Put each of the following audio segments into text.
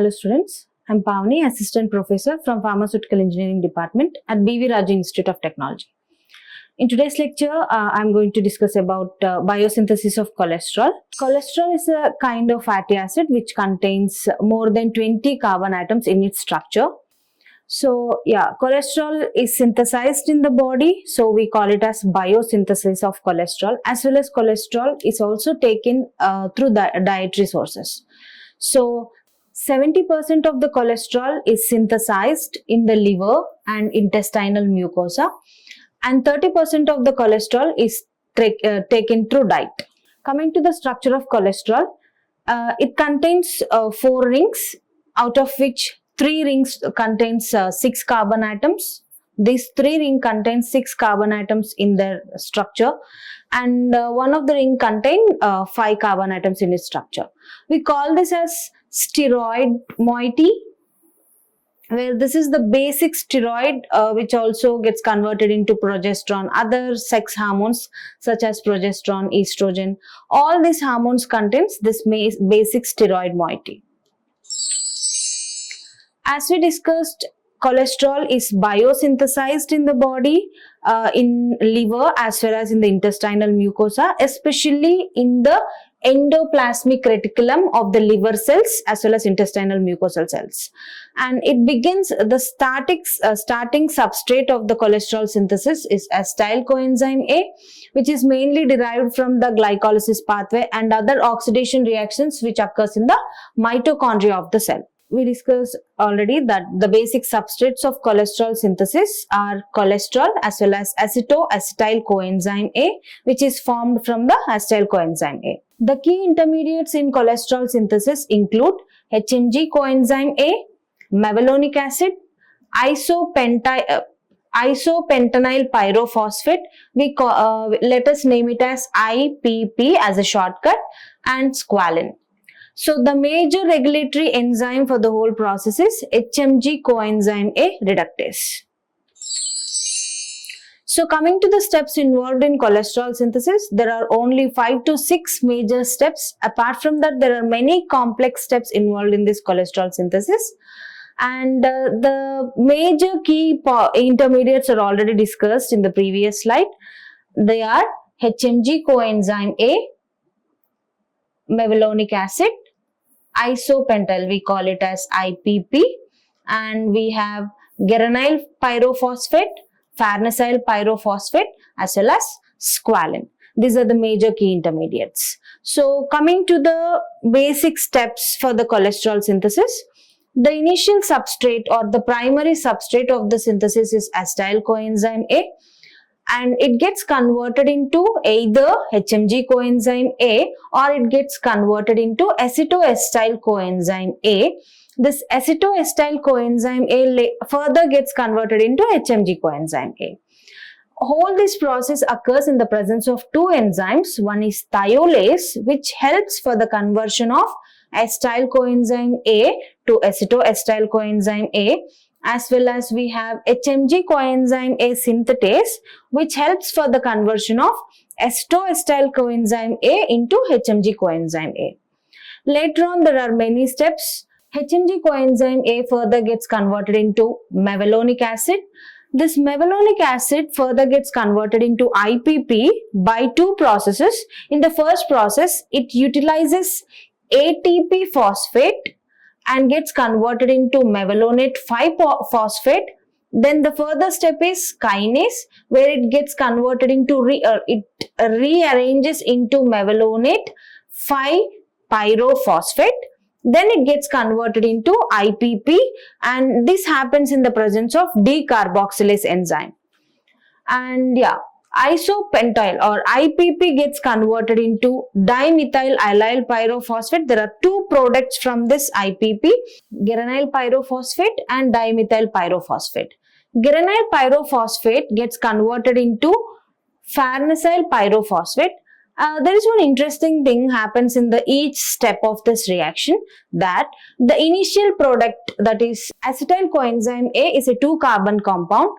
Hello students, I am Pavani, Assistant Professor from Pharmaceutical Engineering Department at BV Raju Institute of Technology. In today's lecture, I am going to discuss about biosynthesis of cholesterol. Cholesterol is a kind of fatty acid which contains more than 20 carbon atoms in its structure. So cholesterol is synthesized in the body, so we call it as biosynthesis of cholesterol, as well as cholesterol is also taken through the dietary sources. So 70% of the cholesterol is synthesized in the liver and intestinal mucosa, and 30% of the cholesterol is taken through diet. Coming to the structure of cholesterol, it contains 4 rings, out of which 3 rings contains 6 carbon atoms. These 3 rings contain 6 carbon atoms in their structure, and one of the ring contain 5 carbon atoms in its structure. We call this as steroid moiety, where this is the basic steroid which also gets converted into progesterone, other sex hormones such as progesterone, estrogen. All these hormones contains this basic steroid moiety. As we discussed, cholesterol is biosynthesized in the body, in liver as well as in the intestinal mucosa, especially in the endoplasmic reticulum of the liver cells as well as intestinal mucosal cells. And it begins, the starting substrate of the cholesterol synthesis is acetyl coenzyme A, which is mainly derived from the glycolysis pathway and other oxidation reactions which occurs in the mitochondria of the cell. We discussed already that the basic substrates of cholesterol synthesis are cholesterol as well as acetoacetyl coenzyme A, which is formed from the acetyl coenzyme A. The key intermediates in cholesterol synthesis include HMG coenzyme A, mevalonic acid, isopentenyl pyrophosphate, let us name it as IPP as a shortcut, and squalene. So the major regulatory enzyme for the whole process is HMG coenzyme A reductase. So coming to the steps involved in cholesterol synthesis, there are only 5 to 6 major steps. Apart from that, there are many complex steps involved in this cholesterol synthesis. And the major key intermediates are already discussed in the previous slide. They are HMG coenzyme A, mevalonic acid, isopentyl, we call it as IPP, and we have geranyl pyrophosphate, farnesyl pyrophosphate, as well as squalene. These are the major key intermediates. So coming to the basic steps for the cholesterol synthesis, the initial substrate or the primary substrate of the synthesis is acetyl coenzyme A, and it gets converted into either HMG coenzyme A or it gets converted into acetoacetyl coenzyme A. This acetoacetyl coenzyme A further gets converted into HMG coenzyme A. Whole this process occurs in the presence of 2 enzymes. One is thiolase, which helps for the conversion of acetyl coenzyme A to acetoacetyl coenzyme A, as well as we have HMG coenzyme A synthetase, which helps for the conversion of acetoacetyl coenzyme A into HMG coenzyme A. Later on, there are many steps. HMG coenzyme A further gets converted into mevalonic acid. This mevalonic acid further gets converted into IPP by 2 processes. In the first process, it utilizes ATP phosphate and gets converted into mevalonate 5-phosphate. Then the further step is kinase, where it gets converted into it rearranges into mevalonate 5-pyrophosphate. Then it gets converted into IPP, and this happens in the presence of decarboxylase enzyme. And isopentyl or IPP gets converted into dimethyl allyl pyrophosphate. There are 2 products from this IPP, geranyl pyrophosphate and dimethyl pyrophosphate. Geranyl pyrophosphate gets converted into farnesyl pyrophosphate. There is one interesting thing happens in each step of this reaction, that the initial product, that is acetyl coenzyme A, is a 2-carbon compound,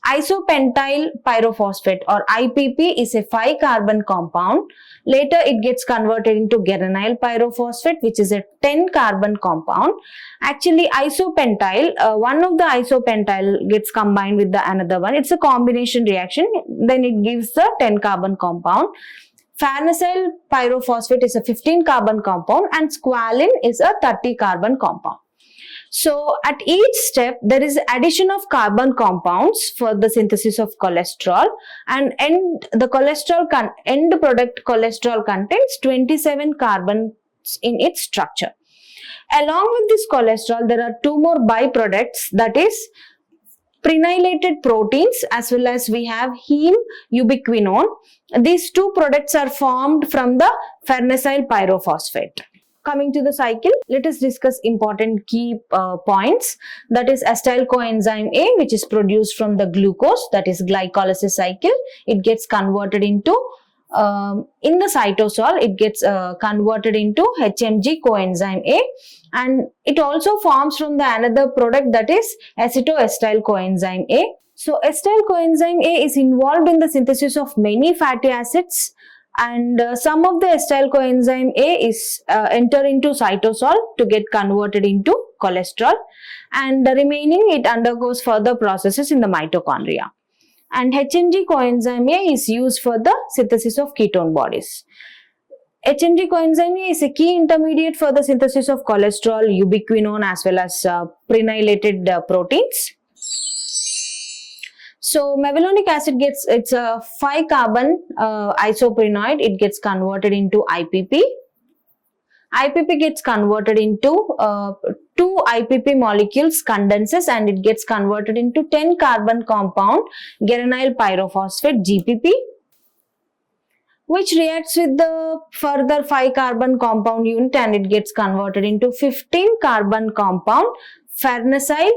Isopentyl pyrophosphate or IPP is a 5-carbon compound. Later it gets converted into geranyl pyrophosphate, which is a 10-carbon compound. Actually, isopentyl, one of the isopentyl gets combined with the another one. It's a combination reaction. Then it gives the 10-carbon compound. Farnesyl pyrophosphate is a 15-carbon compound and squalene is a 30-carbon compound. So at each step, there is addition of carbon compounds for the synthesis of cholesterol, and the end product cholesterol contains 27 carbons in its structure. Along with this cholesterol, there are two more byproducts, that is prenylated proteins, as well as we have heme ubiquinone. These two products are formed from the farnesyl pyrophosphate. Coming to the cycle, let us discuss important key points. That is acetyl coenzyme A, which is produced from the glucose, that is glycolysis cycle. It gets converted into, in the cytosol, it gets converted into HMG coenzyme A, and it also forms from the another product, that is acetoacetyl coenzyme A. So acetyl coenzyme A is involved in the synthesis of many fatty acids, and some of the acetyl coenzyme A is enter into cytosol to get converted into cholesterol, and the remaining it undergoes further processes in the mitochondria. And HMG coenzyme A is used for the synthesis of ketone bodies. HMG coenzyme A is a key intermediate for the synthesis of cholesterol, ubiquinone, as well as prenylated proteins. So mevalonic acid it's a 5-carbon isoprenoid. It gets converted into IPP. IPP gets converted into 2 IPP molecules condenses, and it gets converted into 10-carbon compound geranyl pyrophosphate GPP, which reacts with the further 5-carbon compound unit, and it gets converted into 15-carbon compound farnesyl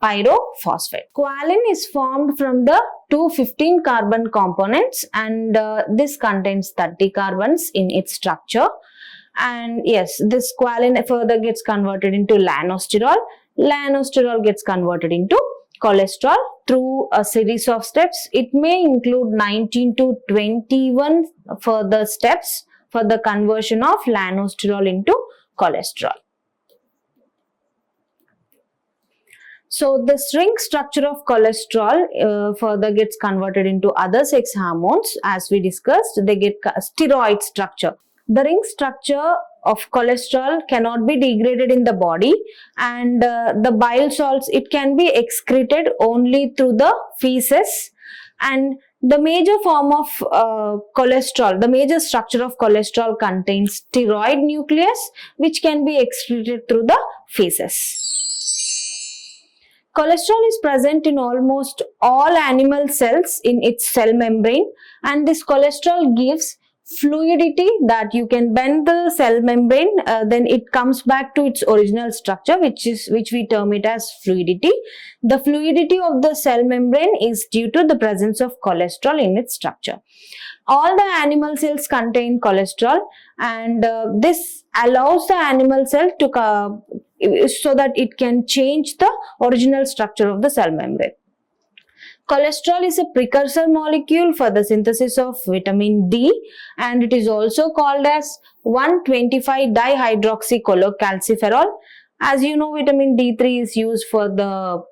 pyrophosphate. Squalene is formed from the two 15-carbon components, and this contains 30 carbons in its structure. And yes, this squalene further gets converted into lanosterol. Lanosterol gets converted into cholesterol through a series of steps. It may include 19 to 21 further steps for the conversion of lanosterol into cholesterol. So this ring structure of cholesterol further gets converted into other sex hormones. As we discussed, they get steroid structure. The ring structure of cholesterol cannot be degraded in the body, and the bile salts, it can be excreted only through the feces. And the major form of cholesterol, the major structure of cholesterol contains steroid nucleus, which can be excreted through the feces. Cholesterol is present in almost all animal cells in its cell membrane, and this cholesterol gives fluidity, that you can bend the cell membrane, then it comes back to its original structure, which we term it as fluidity. The fluidity of the cell membrane is due to the presence of cholesterol in its structure. All the animal cells contain cholesterol, and this allows the animal cell to so that it can change the original structure of the cell membrane. Cholesterol is a precursor molecule for the synthesis of vitamin D, and it is also called as 1,25-dihydroxycholecalciferol. As you know, vitamin D3 is used for the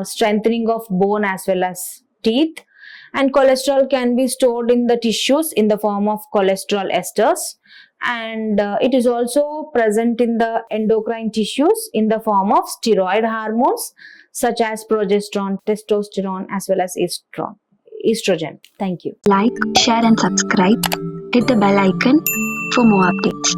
strengthening of bone as well as teeth, and cholesterol can be stored in the tissues in the form of cholesterol esters, and it is also present in the endocrine tissues in the form of steroid hormones such as progesterone, testosterone, as well as estrogen. Thank you. Like, share and subscribe. Hit the bell icon for more updates.